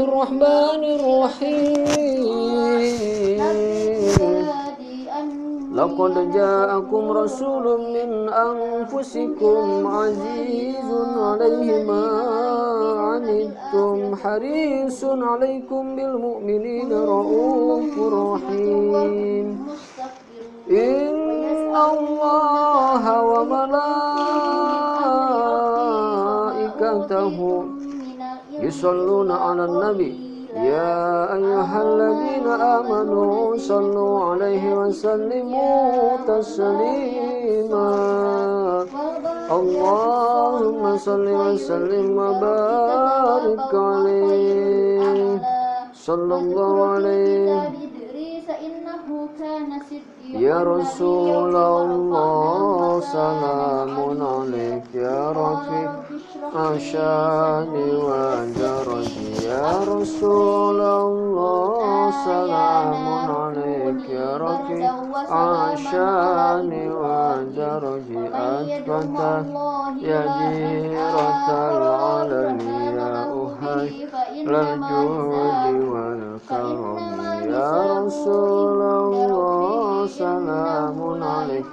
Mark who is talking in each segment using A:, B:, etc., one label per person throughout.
A: Bismillahirrahmanirrahim. Laqad ja'akum rasulun min anfusikum azizun 'alaihi ma 'anittum harisun 'alaikum bil mu'minina raufur rahim. Inna Allaha wa malaikatahu yusalluna 'alan nabi ya ayyuhalladzina amanu sallu 'alaihi wa sallimu taslima. Allahumma salli wa sallim wa barik 'alaihi sallallahu alaihi ya Rasulullah salamun alaik ya Rafiq asyani wa daraji ya Rasulullah salamun alaik ya Rafiq asyani wa daraji asbata ya jiratal alani ya uhai lal judi wal karami ya Rasulullah salamun alaik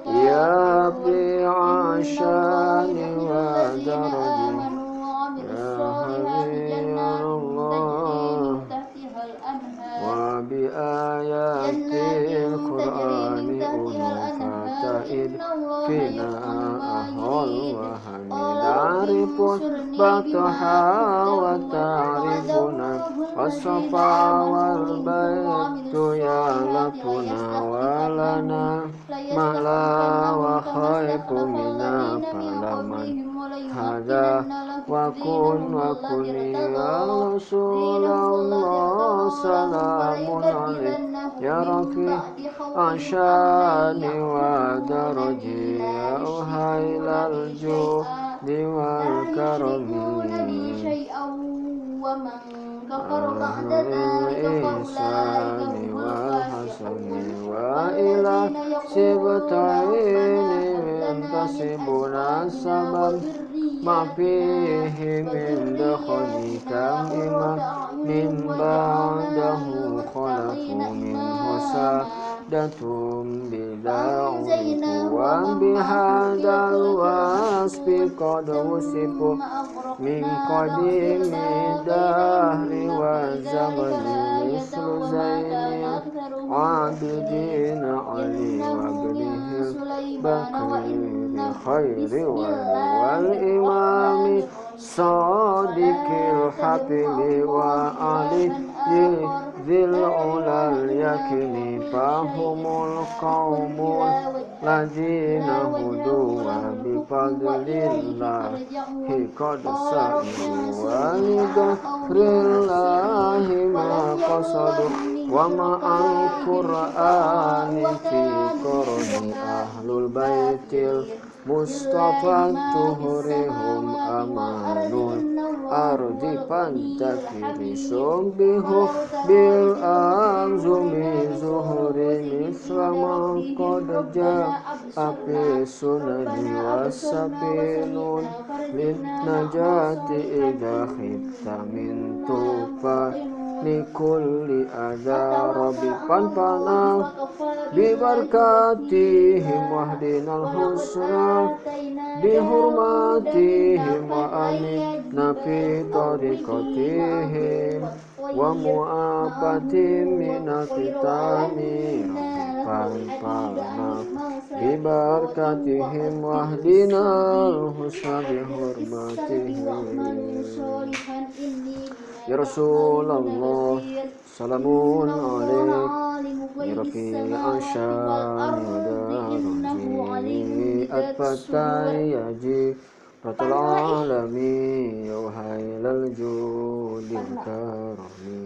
A: ya bi'ashani wa daraji ya Habibullah wa bi ayatil Qur'ani unfata'id fina ahol wa hamidarifu bataha wa ta'rifuna wasafa wal baitu ya lafuna walana ma'la wa khaifu mina falaman hada wa kuni ya Rasulullah salamun alaik ya Rafi asyani wa daraji ya uhailal judi wal karami ihsani wal hasani wa ila sibtaini mintasibuna sabab ma fihi min dakhalika imam min ba'dahu khalafu min husadatum bida'uliku wa bihadal wasfi qad wusifu min qadimi dahri wa zamani mislu zaini abidina ali wa bnihil bakri khairi wal imami sadiqil habili wa ali dhil ulal yakini fahumul qawmul ladzina hudu wa bifadlillahi qad sa'idu wa lighafrillahi ma qasadu wa ma'al qur'ani fi qurni ahlul baitil Mustafa tuhurihum amanul ardi pantakiri sumbihu bil anzumi zuhuri misrama qadja api sunani wasapinun min najati idha khifta min tufa likulli adha rabbi panpana bibarkatihim wahdinal husna bihurmatihim wa amitna fi tariqatihim wa mu'afatim minakitami panpana bibarkatihim wahdinal husna bihurmatihim ya Rasulullah salamun alaik ya Rafi asyani wa daraji atfatai yaji ratul alami ya uhailal judi karami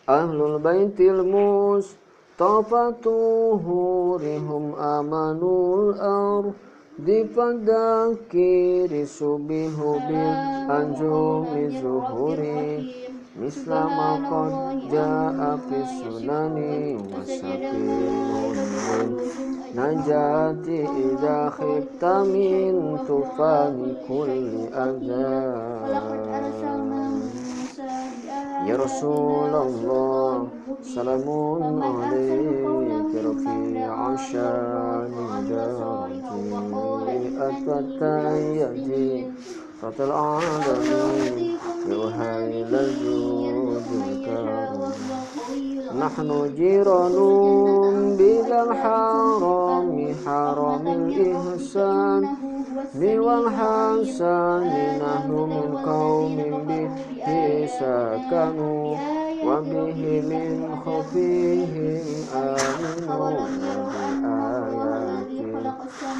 A: ahlul baitil mustafa tuhurihum amanul difadakiri subihu bil anjumi zuhuri misla ma qad jaa fi sunani wa sakinun najati idza khifta min tufani kulli azan. Ya Rasulullah, salamun alaika rafi'a syani darati at-tayyadi fatal alamin ya wahailal judul karim. Nahnu jiranun bidal harami haramil ihsan wal hasani nahnu min qaumin bihi sakanu wa bihi min khafihim aminu wa bi ayatil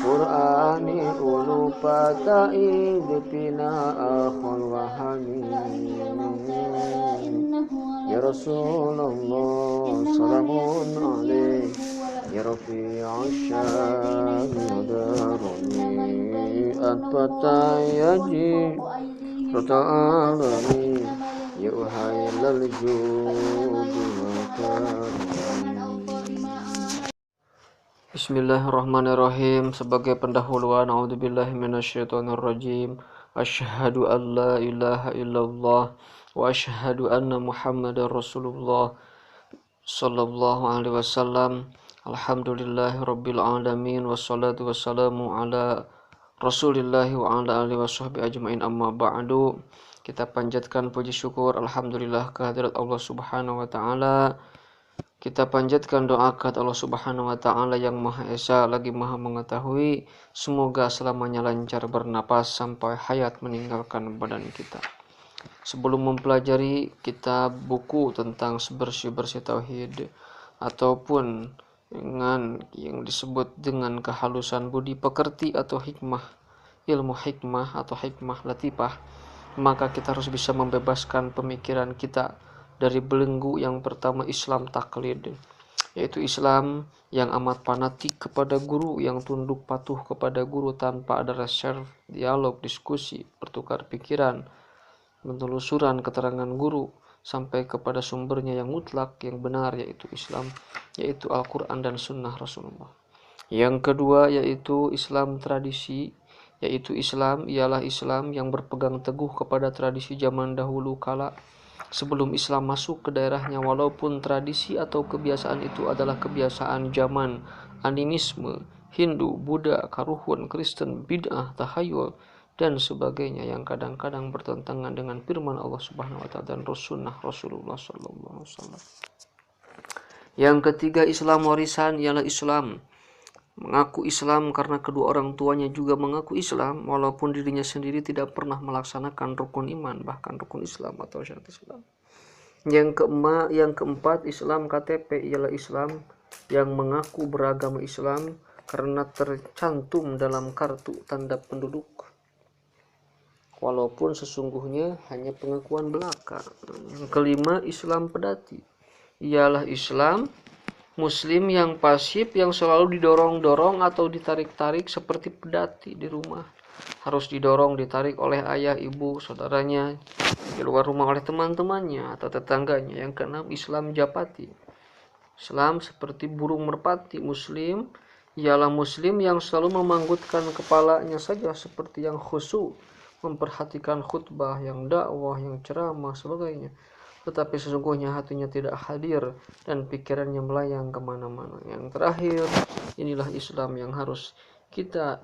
A: qur'ani ulu fatai bina akhul wahani. Ya Rasulullah, salamun alaik ya rafi'a syani darani at-tayyadi fata'alani ya uhailal judi wa karim. Bismillahirrahmanirrahim. Sebagai pendahuluan, a'udzubillahi minasyaitonirrajim. Asyhadu an la ilaha illallah wa asyhadu anna Muhammadar Rasulullah sallallahu alaihi wasallam. Alhamdulillahi rabbil alamin wassalatu wassalamu ala Rasulillahi wa ala alihi washabbihi ajmain, amma ba'du. Kita panjatkan puji syukur alhamdulillah kehadirat Allah Subhanahu wa taala. Kita panjatkan doa kepada Allah Subhanahu wa taala yang Maha Esa lagi Maha mengetahui. Semoga selamanya lancar bernapas sampai hayat meninggalkan badan kita. Sebelum mempelajari kitab buku tentang bersih-bersih tauhid ataupun dengan yang disebut dengan kehalusan budi pekerti atau hikmah, ilmu hikmah atau hikmah latifah, maka kita harus bisa membebaskan pemikiran kita dari belenggu yang pertama, Islam taklid, yaitu Islam yang amat fanatik kepada guru, yang tunduk patuh kepada guru tanpa ada reserve, dialog, diskusi, bertukar pikiran, penelusuran keterangan guru sampai kepada sumbernya yang mutlak, yang benar, yaitu Islam, yaitu Al-Quran dan Sunnah Rasulullah. Yang kedua yaitu Islam tradisi, yaitu Islam ialah Islam yang berpegang teguh kepada tradisi zaman dahulu kala sebelum Islam masuk ke daerahnya, walaupun tradisi atau kebiasaan itu adalah kebiasaan zaman animisme, Hindu, Buddha, Karuhun, Kristen, bid'ah, tahayul, dan sebagainya yang kadang-kadang bertentangan dengan firman Allah Subhanahu wa taala dan sunnah Rasulullah sallallahu alaihi wasallam. Yang ketiga, Islam warisan ialah Islam mengaku Islam karena kedua orang tuanya juga mengaku Islam, walaupun dirinya sendiri tidak pernah melaksanakan rukun iman, bahkan rukun Islam atau syarat Islam. Yang keempat, Islam KTP ialah Islam yang mengaku beragama Islam karena tercantum dalam kartu tanda penduduk, walaupun sesungguhnya hanya pengakuan belaka. Yang kelima, Islam pedati ialah Islam Muslim yang pasif, yang selalu didorong-dorong atau ditarik-tarik seperti pedati di rumah. Harus didorong, ditarik oleh ayah, ibu, saudaranya, di luar rumah oleh teman-temannya atau tetangganya. Yang keenam, Islam japati. Islam seperti burung merpati. Muslim ialah Muslim yang selalu memanggutkan kepalanya saja seperti yang khusyuk, memperhatikan khutbah, yang dakwah, yang ceramah, sebagainya, tetapi sesungguhnya hatinya tidak hadir dan pikirannya melayang kemana-mana. Yang terakhir, inilah Islam yang harus kita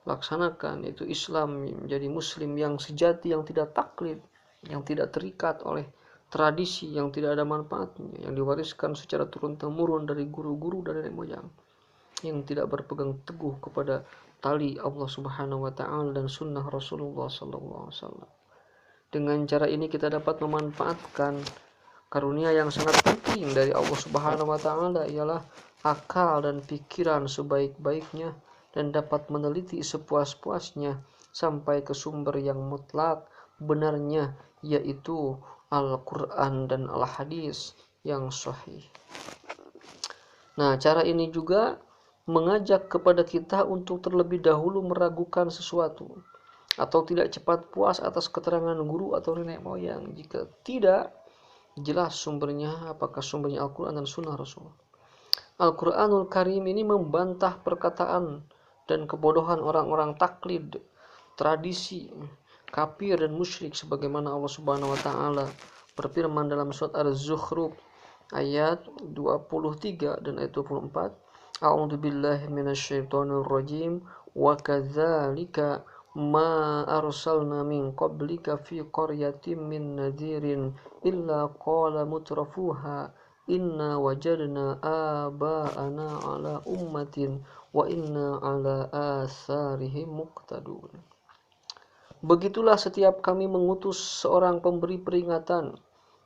A: laksanakan, yaitu Islam menjadi Muslim yang sejati, yang tidak taklid, yang tidak terikat oleh tradisi yang tidak ada manfaatnya, yang diwariskan secara turun-temurun dari guru-guru dan nenek moyang, yang tidak berpegang teguh kepada tali Allah Subhanahu wa taala dan sunnah Rasulullah sallallahu alaihi wasallam. Dengan cara ini kita dapat memanfaatkan karunia yang sangat penting dari Allah Subhanahu wa taala, ialah akal dan pikiran sebaik-baiknya, dan dapat meneliti sepuas-puasnya sampai ke sumber yang mutlak benarnya, yaitu Al-Quran dan Al-Hadis yang sahih. Nah, cara ini juga mengajak kepada kita untuk terlebih dahulu meragukan sesuatu, atau tidak cepat puas atas keterangan guru atau nenek moyang. Jika tidak, jelas sumbernya, apakah sumbernya Al-Quran dan Sunnah Rasul. Al-Quranul Karim ini membantah perkataan dan kebodohan orang-orang taklid, tradisi, kafir dan musyrik, sebagaimana Allah Subhanahu wa taala berfirman dalam surat Az-Zukhruf ayat 23 dan ayat 24. A'udzubillahi minasyaitonir rajim wa kadzalika ma arsalna min qablika fi qaryatin min nadhirin illa qala mutrafuha inna wajadna aba'ana ala ummatin wa inna ala asarihim muqtadun. Begitulah setiap kami mengutus seorang pemberi peringatan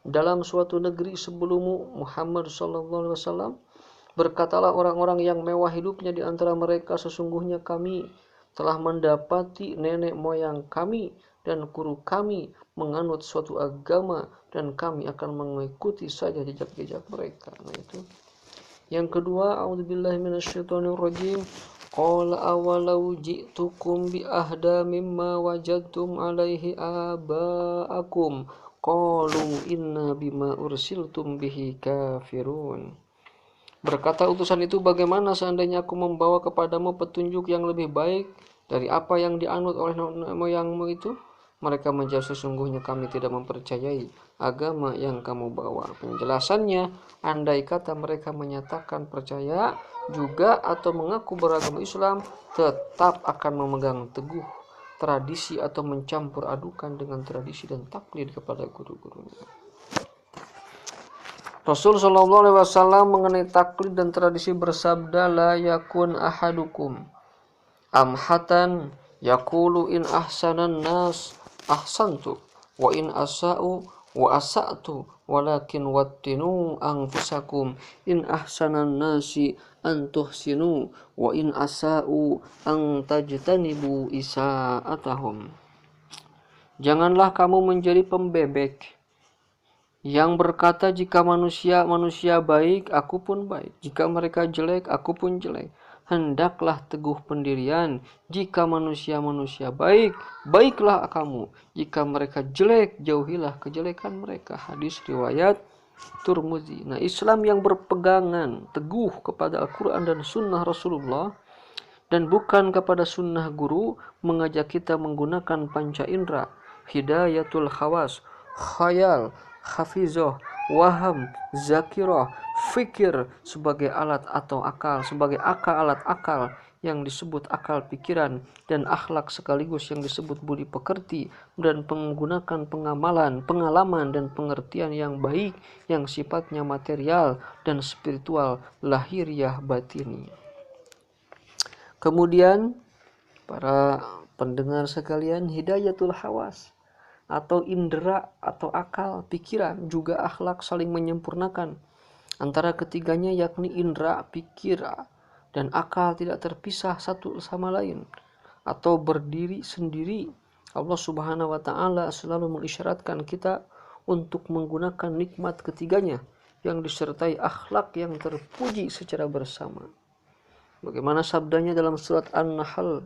A: dalam suatu negeri sebelummu, Muhammad sallallahu alaihi wasallam. Berkatalah orang-orang yang mewah hidupnya di antara mereka, sesungguhnya kami telah mendapati nenek moyang kami dan guru kami menganut suatu agama dan kami akan mengikuti saja jejak-jejak mereka. Nah itu. Yang kedua, a'udzubillahi minasyaitonirrajim. Qala awalau ji'tukum bi ahda mimma wajadtum alaihi aba'akum qalu inna bima ursiltum bihi kafirun. Berkata utusan itu, bagaimana seandainya aku membawa kepadamu petunjuk yang lebih baik dari apa yang dianut oleh nenek moyangmu itu? Mereka menjawab, sesungguhnya kami tidak mempercayai agama yang kamu bawa. Penjelasannya, andai kata mereka menyatakan percaya juga atau mengaku beragama Islam, tetap akan memegang teguh tradisi atau mencampur adukan dengan tradisi dan taklid kepada guru-gurunya. Rasul sallallahu alaihi wasallam mengenai taklid dan tradisi bersabda, la yakun ahadukum amhatan yaqulu in ahsanan nas ahsantu wa in asa'u wa asa'tu walakin wattinu anfusakum in ahsanan nasi an tuhsinu wa in asa'u an tajtanibu isa'atahum. Janganlah kamu menjadi pembebek yang berkata, jika manusia baik, aku pun baik. Jika mereka jelek, aku pun jelek. Hendaklah teguh pendirian. Jika manusia baik, baiklah kamu. Jika mereka jelek, jauhilah kejelekan mereka. Hadis riwayat Tirmidzi. Nah, Islam yang berpegangan teguh kepada Al-Quran dan Sunnah Rasulullah dan bukan kepada sunnah guru, mengajak kita menggunakan panca indera, hidayatul khawas, khayal, hafizah, waham, zakirah, fikir sebagai alat atau akal, sebagai alat akal yang disebut akal pikiran, dan akhlak sekaligus yang disebut budi pekerti, dan menggunakan pengalaman dan pengertian yang baik yang sifatnya material dan spiritual, lahiriah batini. Kemudian para pendengar sekalian, hidayatul hawas atau indera atau akal, pikiran, juga akhlak saling menyempurnakan antara ketiganya, yakni indera, pikir, dan akal tidak terpisah satu sama lain atau berdiri sendiri. Allah Subhanahu wa taala selalu mengisyaratkan kita untuk menggunakan nikmat ketiganya yang disertai akhlak yang terpuji secara bersama. Bagaimana sabdanya dalam surat An-Nahl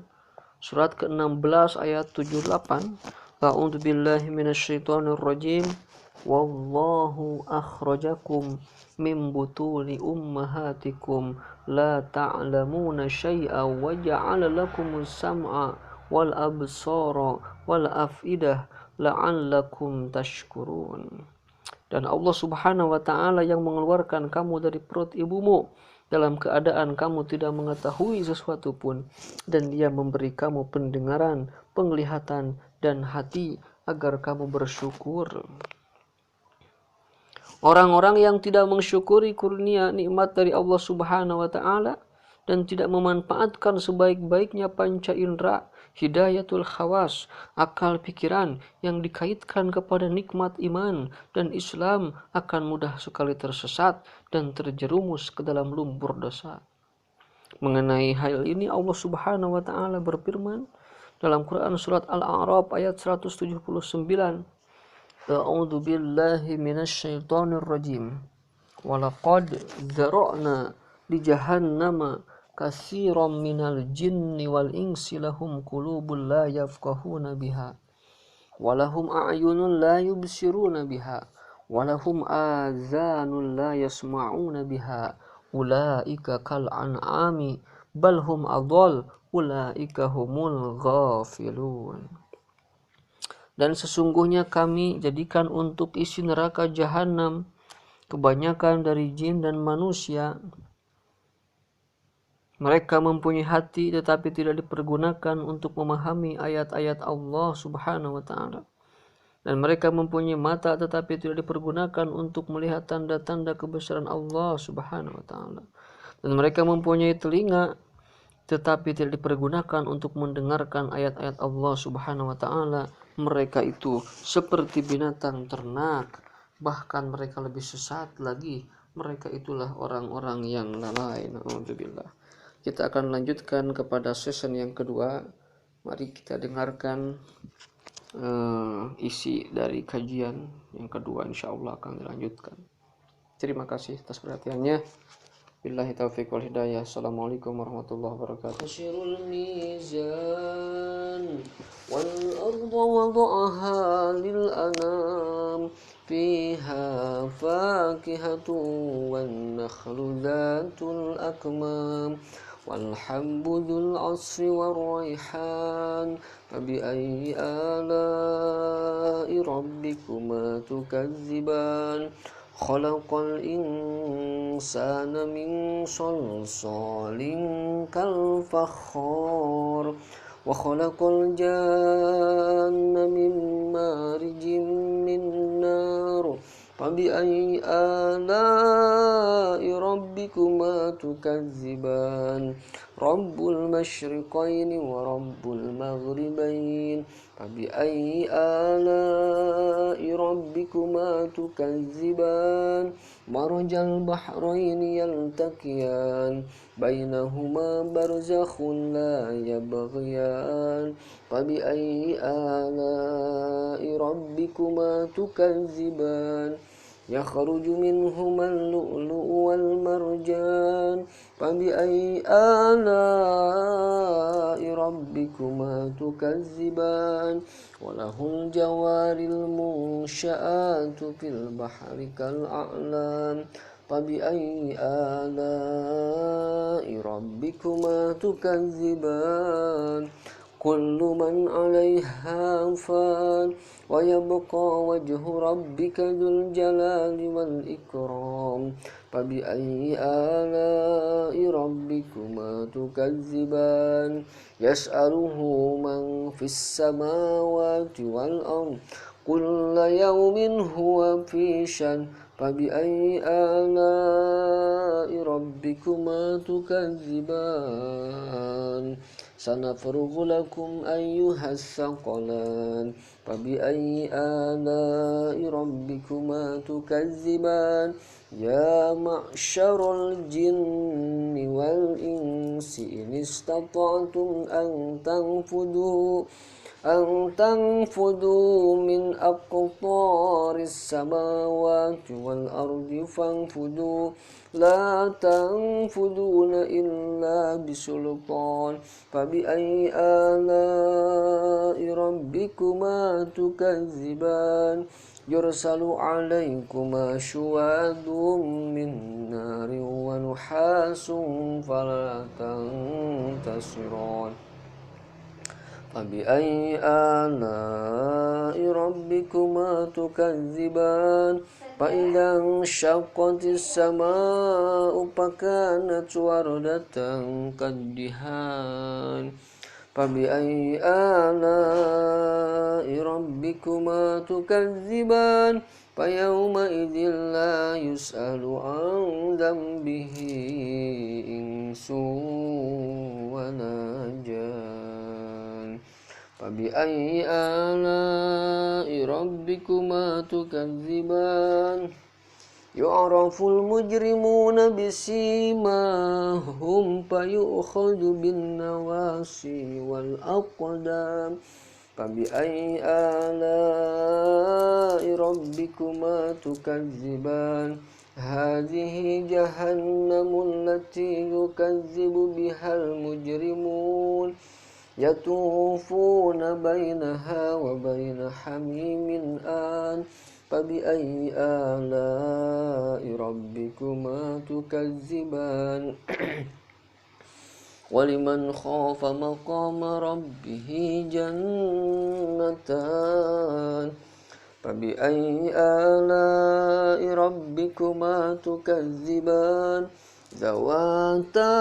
A: surat ke-16 ayat 78, A'udzu billahi minasyaitonir rajim. Wallahu akhrajakum min butuni ummahatikum la ta'lamuna syai'a wa ja'ala lakumus sam'a wal absara wal afidah la'allakum tashkurun. Dan Allah Subhanahu wa taala yang mengeluarkan kamu dari perut ibumu dalam keadaan kamu tidak mengetahui sesuatu pun, dan Dia memberi kamu pendengaran, penglihatan, dan hati agar kamu bersyukur. Orang-orang yang tidak mensyukuri kurnia nikmat dari Allah Subhanahu wa taala dan tidak memanfaatkan sebaik-baiknya panca indera, hidayatul khawas, akal pikiran yang dikaitkan kepada nikmat iman dan Islam, akan mudah sekali tersesat dan terjerumus ke dalam lumpur dosa. Mengenai hal ini Allah Subhanahu wa taala berfirman dalam Quran surat Al-A'raf ayat 179, A'udzu billahi minasyaitonir rajim. Walaqad dzara'na li jahannama katsiran minal jinni wal insi lahum qulubun la yafqahuna biha wa lahum a'yunun la yubsiruna biha walahum azanun la yasma'una biha ulaika kal an'ami bal hum adall ulaika humul ghafilun. Dan sesungguhnya kami jadikan untuk isi neraka jahanam kebanyakan dari jin dan manusia. Mereka mempunyai hati tetapi tidak dipergunakan untuk memahami ayat-ayat Allah Subhanahu wa taala. Dan mereka mempunyai mata tetapi tidak dipergunakan untuk melihat tanda-tanda kebesaran Allah Subhanahu wa taala. Dan mereka mempunyai telinga tetapi tidak dipergunakan untuk mendengarkan ayat-ayat Allah Subhanahu wa taala. Mereka itu seperti binatang ternak, bahkan mereka lebih sesat lagi. Mereka itulah orang-orang yang lalai. Na'udzubillah. Kita akan lanjutkan kepada season yang kedua. Mari kita dengarkan isi dari kajian yang kedua, insyaallah akan dilanjutkan. Terima kasih atas perhatiannya. Billahi taufiq wal hidayah. Assalamualaikum warahmatullahi wabarakatuh. Syirul mizan wal arda wada'aha lil anam fiha fakihatu wan nakhlu dhatul akmam wal habbu dzul asri war raihan fabi'ayyi ala'i rabbikuma tukadziban khalaqal insana min salsalin kal fakhar wa khalaqal janna min marijin min nar fabi'ayyi ala'i rabbikuma tukadziban rabbul masyriqaini wa rabbul maghribain fabi'ayyi ala'i rabbikuma tukadziban marajal bahraini yaltaqiyan bainahuma barzakhun la yabghiyan fabi'ayyi ala'i rabbikuma tukadziban yakhruju minhuma al-lu'lu'u wal marjan fabi'ayyi ala'i rabbikuma tukadziban walahul jawaril munsha'atu fil bahri kal a'lam fabi'ayyi ala'i rabbikuma tukadziban kullu man 'alaiha fan wa yabqa wajhu rabbika dzul jalali wal ikram fabi'ayyi ala'i rabbikuma tukadziban yas'aluhu man fis samawati wal ard kulla yawmin huwa fi shan fabi'ayyi ala'i rabbikuma tukadziban sanafrughu lakum ayyuhas saqalan fabi'ayyi ala'i rabbikuma tukadziban ya ma'syaral jinni wal insi in istata'tum an tanfudu min aqtaris samawati wal ardi fanfudu la tanfuduna illa bisultan fabi'ayyi ala'i rabbikuma tukadziban yursalu 'alaikuma syuwadun min narin wa nuhasun fala tantasiran fabi'ayyi ala'i rabbikuma tukadziban فإذا انشقت السماء فكانت وردة كالدهان فبأي آلاء ربكما تكذبان فيومئذ لا يسأل عن ذنبه إنس ولا جان فبأي آلاء ربكما تكذبان يعرف المجرمون بسيماهم فيؤخذ بالنواصي والأقدام فبأي آلاء ربكما تكذبان هذه جهنم التي يكذب بها المجرمون يطوفون بينها وبين حميم آن فبأي آلاء ربكما تكذبان ولمن خاف مقام ربه جنتان فبأي آلاء ربكما تكذبان ذواتا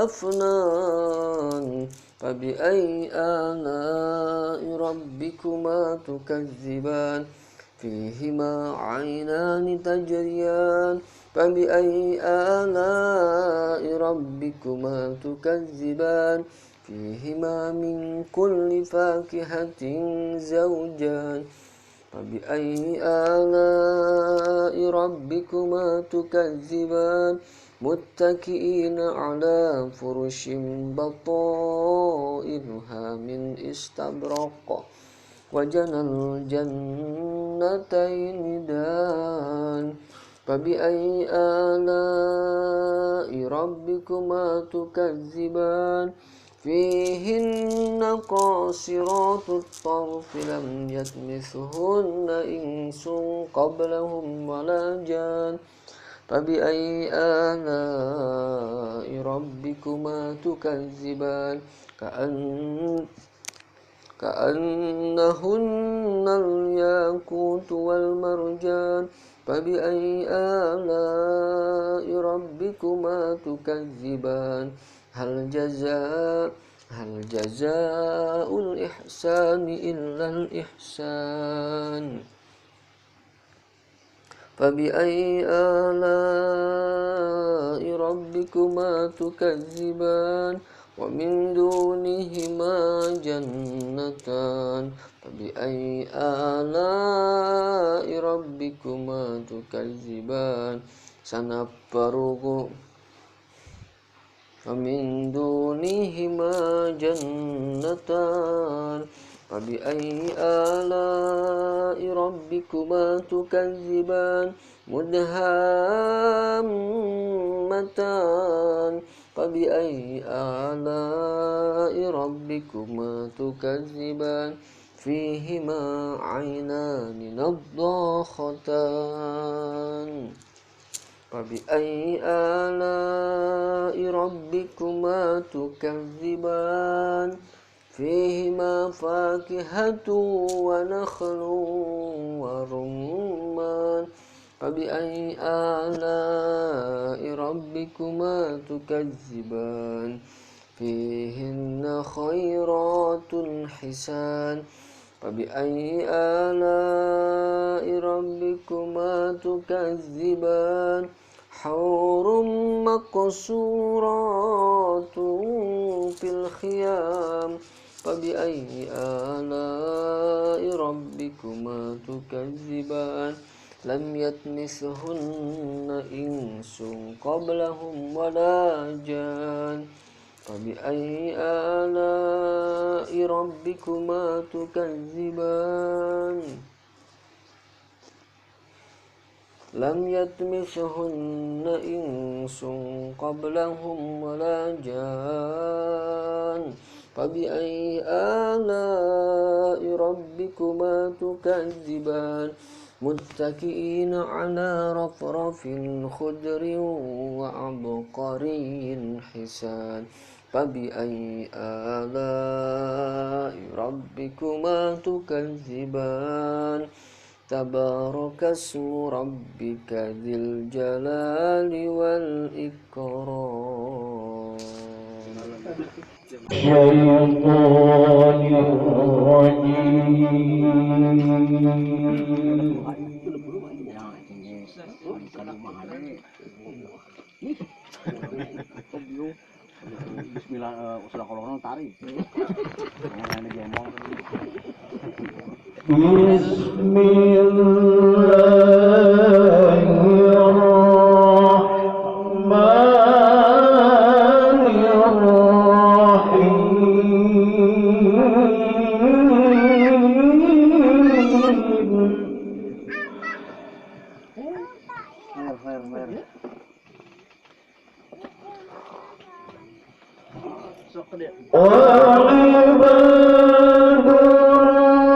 A: أفنان فبأي آلاء ربكما تكذبان فيهما عينان تجريان فبأي آلاء ربكما تكذبان فيهما من كل فاكهة زوجان فبأي آلاء ربكما تكذبان متكئين على فرش بطائنها من استبرق وجنى الجنتين دان فبأي آلاء ربكما تكذبان فيهن قاصرات الطرف لم يطمثهن إنس قبلهم ولا جان فبأي آلاء ربكما تكذبان كأنهن الياقوت والمرجان فبأي آلاء ربكما تكذبان هل جزاء الإحسان إلا الإحسان فبأي آلاء ربكما تكذبان ومن دونهما جنتان فبأي آلاء ربكما تكذبان سنفرغ ومن دونهما جنتان فبأي آلاء ربكما تكذبان مدهامتان فبأي آلاء ربكما تكذبان فيهما عينان نضاختان فبأي آلاء ربكما تكذبان فيهما فاكهة ونخل ورمان فبأي آلاء ربكما تكذبان فيهن خيرات حسان فبأي آلاء ربكما تكذبان حور مقصورات في الخيام فبأي آلاء ربكما تكذبان لم يطمثهن إنس قبلهم ولا جان فبأي آلاء ربكما تكذبان لم يطمثهن إنس قبلهم ولا جان فبأي آلاء ربكما تكذبان متكئين على رفرف خضر وعبقري حسان فبأي آلاء ربكما تكذبان تبارك اسم ربك ذي الجلال والإكرام الشيطان الرجيم Bismillah, sudah kalau tarik. وعباد الرحمن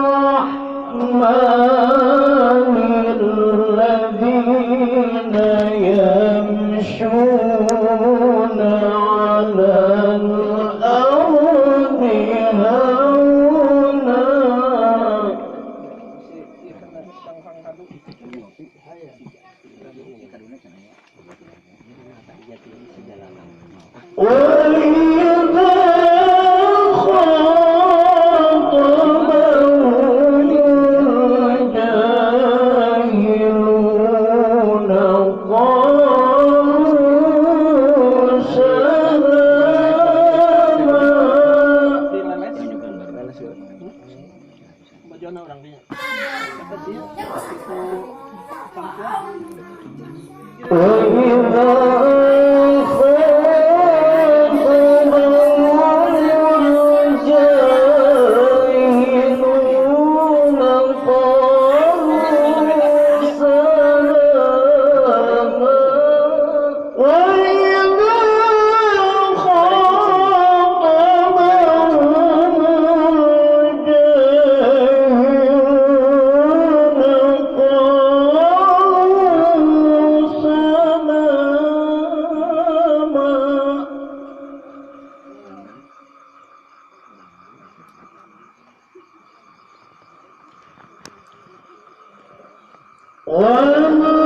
B: One